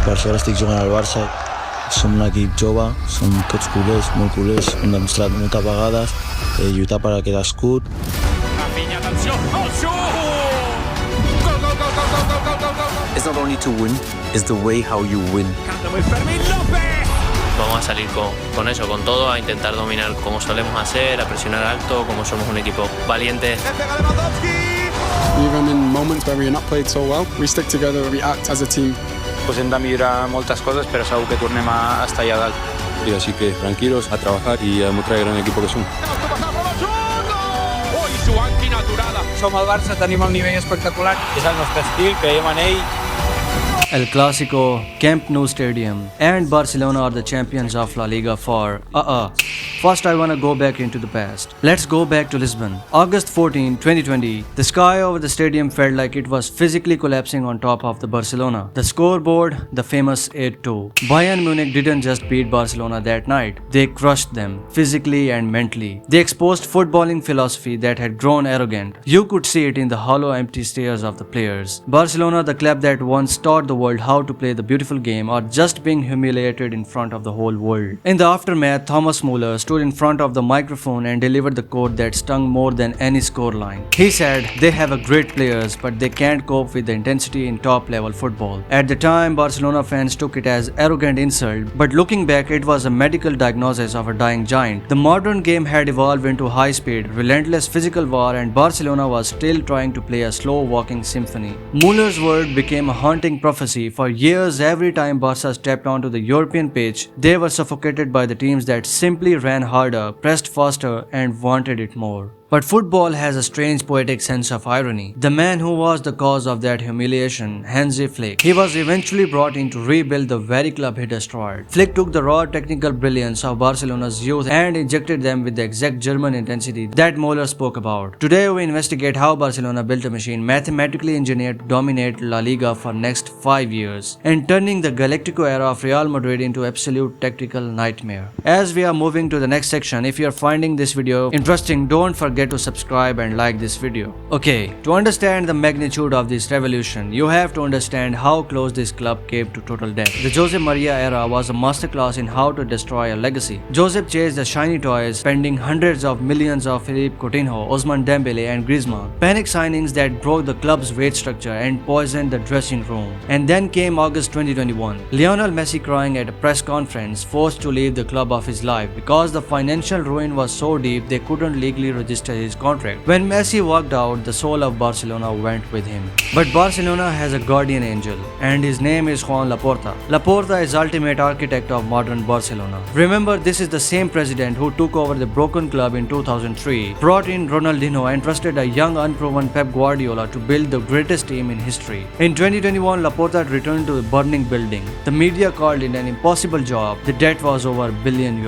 per això ara estic jugant al Barça. Som un equip jove, som tots culers, molt culers, hem demostrat moltes vegades lluitar per aquest escut. Raphinha, atenció, el xut! Gol, gol, gol, gol, gol, gol, gol, gol, gol! It's not only to win, it's the way how you win. Canta muy Fermín López! Vamos a salir con eso, con todo, a intentar dominar como solemos hacer, a presionar alto, como somos un equipo valiente. Even in moments where we're not played so well, we stick together, we act as a team. Pues hem de millorar moltes coses, però segur que tornem a estar allà dalt. Y así que tranquilos, a trabajar y a demostrar el gran equipo que son. Ui, Joan, quina aturada! Som al Barça, tenim el nivell espectacular, és el nostre estil, creiem en ell. El Clásico, Camp Nou Stadium, and Barcelona are the champions of La Liga for First, I wanna go back into the past. Let's go back to Lisbon. August 14, 2020. The sky over the stadium felt like it was physically collapsing on top of the Barcelona. The scoreboard, the famous 8-2. Bayern Munich didn't just beat Barcelona that night. They crushed them, physically and mentally. They exposed footballing philosophy that had grown arrogant. You could see it in the hollow, empty stares of the players. Barcelona, the club that once taught the world how to play the beautiful game, are just being humiliated in front of the whole world. In the aftermath, Thomas Müller stood in front of the microphone and delivered the quote that stung more than any scoreline. He said, "They have a great players, but they can't cope with the intensity in top-level football." At the time, Barcelona fans took it as arrogant insult, but looking back, it was a medical diagnosis of a dying giant. The modern game had evolved into high-speed, relentless physical war, and Barcelona was still trying to play a slow-walking symphony. Müller's word became a haunting prophecy. For years, every time Barca stepped onto the European pitch, they were suffocated by the teams that simply ran harder, pressed faster, and wanted it more. But football has a strange poetic sense of irony. The man who was the cause of that humiliation, Hansi Flick, he was eventually brought in to rebuild the very club he destroyed. Flick took the raw technical brilliance of Barcelona's youth and injected them with the exact German intensity that Müller spoke about. Today we investigate how Barcelona built a machine mathematically engineered to dominate La Liga for next 5 years, and turning the Galactico era of Real Madrid into absolute tactical nightmare. As we are moving to the next section, if you are finding this video interesting, don't forget to subscribe and like this video. Okay, to understand the magnitude of this revolution, you have to understand how close this club came to total death. The Jose Maria era was a masterclass in how to destroy a legacy. Josep chased the shiny toys, spending hundreds of millions of Philippe Coutinho, Ousmane Dembele and Griezmann. Panic signings that broke the club's weight structure and poisoned the dressing room. And then came August 2021. Lionel Messi crying at a press conference, forced to leave the club of his life because the financial ruin was so deep they couldn't legally register his contract. When Messi walked out, the soul of Barcelona went with him. But Barcelona has a guardian angel, and his name is Joan Laporta. Laporta is ultimate architect of modern Barcelona. Remember, this is the same president who took over the broken club in 2003, brought in Ronaldinho and trusted a young unproven Pep Guardiola to build the greatest team in history. In 2021, Laporta returned to the burning building. The media called it an impossible job. The debt was over €1 billion.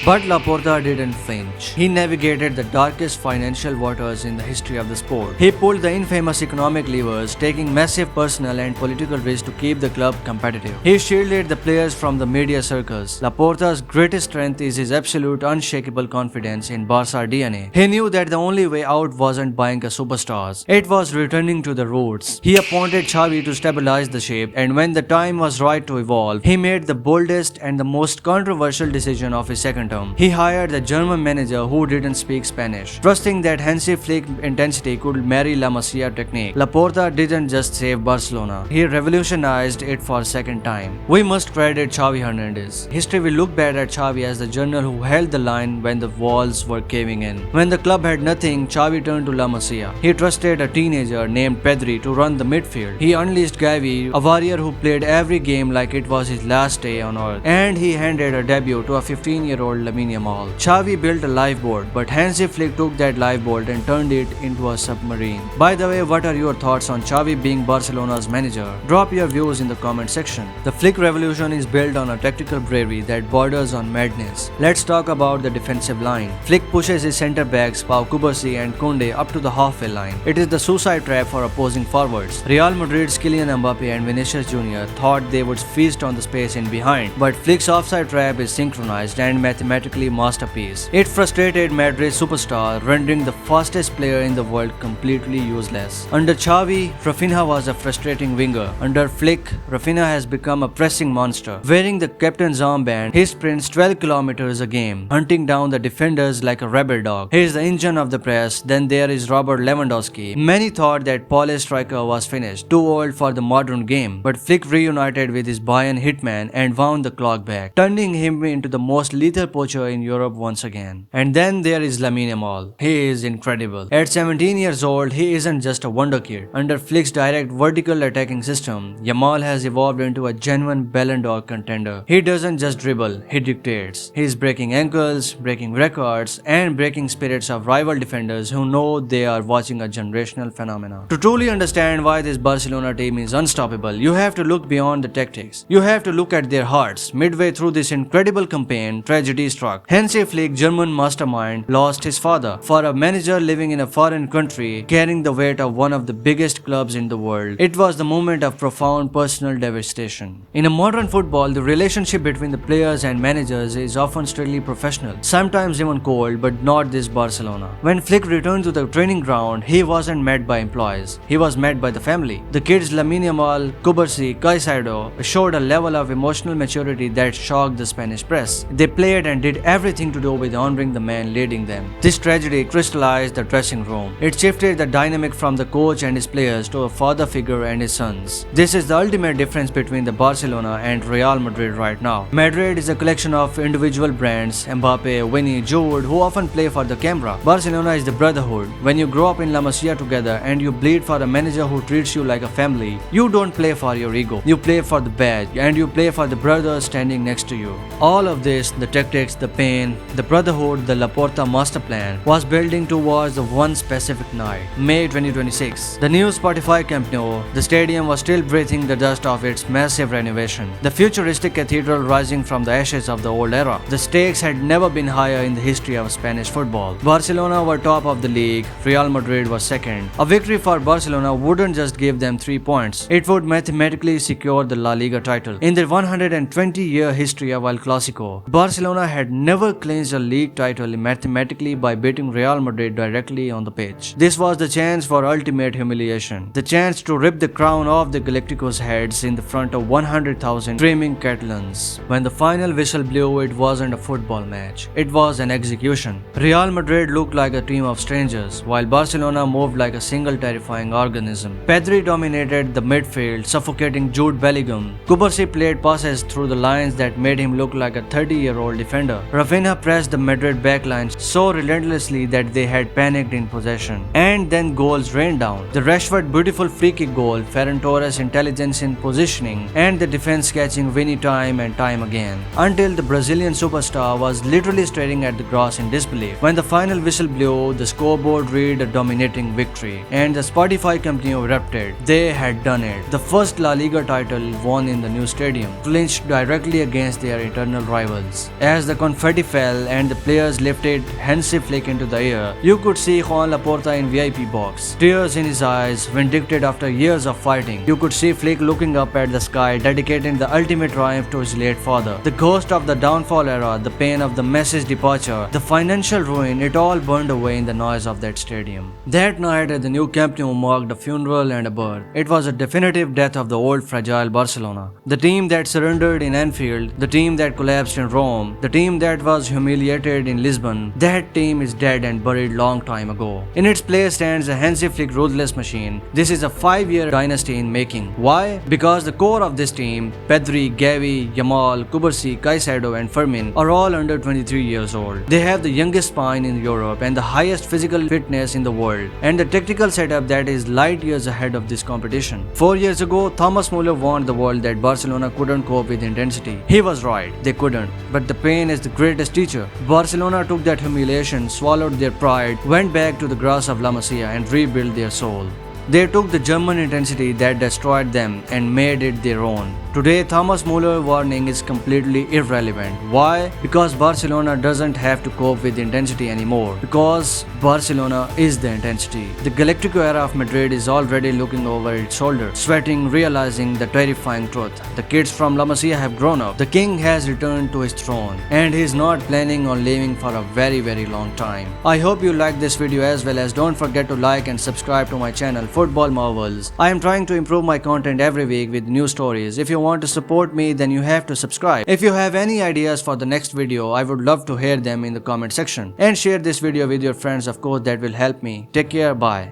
But Laporta didn't flinch. He navigated the darkest financial waters in the history of the sport. He pulled the infamous economic levers, taking massive personal and political risks to keep the club competitive. He shielded the players from the media circus. Laporta's greatest strength is his absolute unshakable confidence in Barca DNA. He knew that the only way out wasn't buying a superstars. It was returning to the roots. He appointed Xavi to stabilize the ship, and when the time was right to evolve, he made the boldest and the most controversial decision of his second term. He hired the German manager who didn't speak Spanish, trusting that Hansi Flick intensity could marry La Masia technique. Laporta didn't just save Barcelona, he revolutionized it for a second time. We must credit Xavi Hernandez. History will look back at Xavi as the general who held the line when the walls were caving in. When the club had nothing, Xavi turned to La Masia. He trusted a teenager named Pedri to run the midfield. He unleashed Xavi, a warrior who played every game like it was his last day on earth, and he handed a debut to a 15-year-old Lamine Yamal. Xavi built a lifeboat, but Hansi Flick took that lifeboat and turned it into a submarine. By the way, what are your thoughts on Xavi being Barcelona's manager? Drop your views in the comment section. The Flick revolution is built on a tactical bravery that borders on madness. Let's talk about the defensive line. Flick pushes his centre backs Pau Kubasi and Koundé up to the halfway line. It is the suicide trap for opposing forwards. Real Madrid's Kylian Mbappe and Vinicius Jr. thought they would feast on the space in behind, but Flick's offside trap is synchronized and mathematically mathematically masterpiece. It frustrated Madrid's superstar, rendering the fastest player in the world completely useless. Under Xavi, Raphinha was a frustrating winger. Under Flick, Raphinha has become a pressing monster. Wearing the captain's armband, he sprints 12 kilometers a game, hunting down the defenders like a rabid dog. He is the engine of the press. Then there is Robert Lewandowski. Many thought that Polish striker was finished, too old for the modern game, but Flick reunited with his Bayern hitman and wound the clock back, turning him into the most lethal poacher in Europe once again. And then there is Lamine Yamal. He is incredible. At 17 years old, he isn't just a wonder kid. Under Flick's direct vertical attacking system, Yamal has evolved into a genuine Ballon d'Or contender. He doesn't just dribble, he dictates. He is breaking ankles, breaking records, and breaking spirits of rival defenders who know they are watching a generational phenomenon. To truly understand why this Barcelona team is unstoppable, you have to look beyond the tactics. You have to look at their hearts. Midway through this incredible campaign, tragedy struck. Hansi Flick, German mastermind, lost his father. For a manager living in a foreign country, carrying the weight of one of the biggest clubs in the world, it was the moment of profound personal devastation. In a modern football, the relationship between the players and managers is often strictly professional, sometimes even cold, but not this Barcelona. When Flick returned to the training ground, he wasn't met by employees. He was met by the family. The kids Lamine Yamal, Cubarsí, Caicedo showed a level of emotional maturity that shocked the Spanish press. They played and did everything to do with honoring the man leading them. This tragedy crystallized the dressing room. It shifted the dynamic from the coach and his players to a father figure and his sons. This is the ultimate difference between the Barcelona and Real Madrid right now. Madrid is a collection of individual brands, Mbappe, Vinny, Jude, who often play for the camera. Barcelona is the brotherhood. When you grow up in La Masia together and you bleed for a manager who treats you like a family, you don't play for your ego. You play for the badge and you play for the brothers standing next to you. All of this, the tactics, the pain, the brotherhood, the Laporta master plan, was building towards the one specific night, May 2026. The new Spotify Camp Nou, the stadium was still breathing the dust of its massive renovation. The futuristic cathedral rising from the ashes of the old era. The stakes had never been higher in the history of Spanish football. Barcelona were top of the league, Real Madrid was second. A victory for Barcelona wouldn't just give them 3 points, it would mathematically secure the La Liga title. In their 120-year history of El Clásico, Barcelona had never clinched a league title mathematically by beating Real Madrid directly on the pitch. This was the chance for ultimate humiliation, the chance to rip the crown off the Galacticos' heads in the front of 100,000 screaming Catalans. When the final whistle blew, it wasn't a football match, it was an execution. Real Madrid looked like a team of strangers, while Barcelona moved like a single terrifying organism. Pedri dominated the midfield, suffocating Jude Bellingham. Cubarsí played passes through the lines that made him look like a 30-year-old defender. Raphinha pressed the Madrid backline so relentlessly that they had panicked in possession. And then goals rained down. The Rashford beautiful free kick goal, Ferran Torres' intelligence in positioning, and the defense catching Vinny time and time again, until the Brazilian superstar was literally staring at the grass in disbelief. When the final whistle blew, the scoreboard read a dominating victory, and the Spotify Camp Nou erupted. They had done it. The first La Liga title won in the new stadium, clinched directly against their eternal rivals. As the confetti fell and the players lifted Hansi Flick into the air, you could see Joan Laporta in VIP box, tears in his eyes, vindicted after years of fighting. You could see Flick looking up at the sky, dedicating the ultimate triumph to his late father. The ghost of the downfall era, the pain of the Messi's departure, the financial ruin, it all burned away in the noise of that stadium. That night at the new Camp Nou marked a funeral and a birth. It was a definitive death of the old fragile Barcelona. The team that surrendered in Anfield, the team that collapsed in Rome, the team that was humiliated in Lisbon, that team is dead and buried long time ago. In its place stands a Hansi Flick ruthless machine. This is a 5-year dynasty in making. Why? Because the core of this team, Pedri, Xavi, Yamal, Cubarsí, Caicedo and Fermin, are all under 23 years old. They have the youngest spine in Europe and the highest physical fitness in the world, and the tactical setup that is light years ahead of this competition. 4 years ago, Thomas Müller warned the world that Barcelona couldn't cope with intensity. He was right, they couldn't. But the pain is the greatest teacher. Barcelona took that humiliation, swallowed their pride, went back to the grass of La Masia and rebuilt their soul. They took the German intensity that destroyed them and made it their own. Today, Thomas Müller warning is completely irrelevant. Why? Because Barcelona doesn't have to cope with intensity anymore. Because Barcelona is the intensity. The Galactico era of Madrid is already looking over its shoulder, sweating, realizing the terrifying truth. The kids from La Masia have grown up. The king has returned to his throne, and he is not planning on leaving for a very long time. I hope you liked this video, as well as don't forget to like and subscribe to my channel Football Marvels. I am trying to improve my content every week with new stories. If you want to support me, then you have to subscribe. If you have any ideas for the next video, I would love to hear them in the comment section. And share this video with your friends, of course, that will help me. Take care, bye.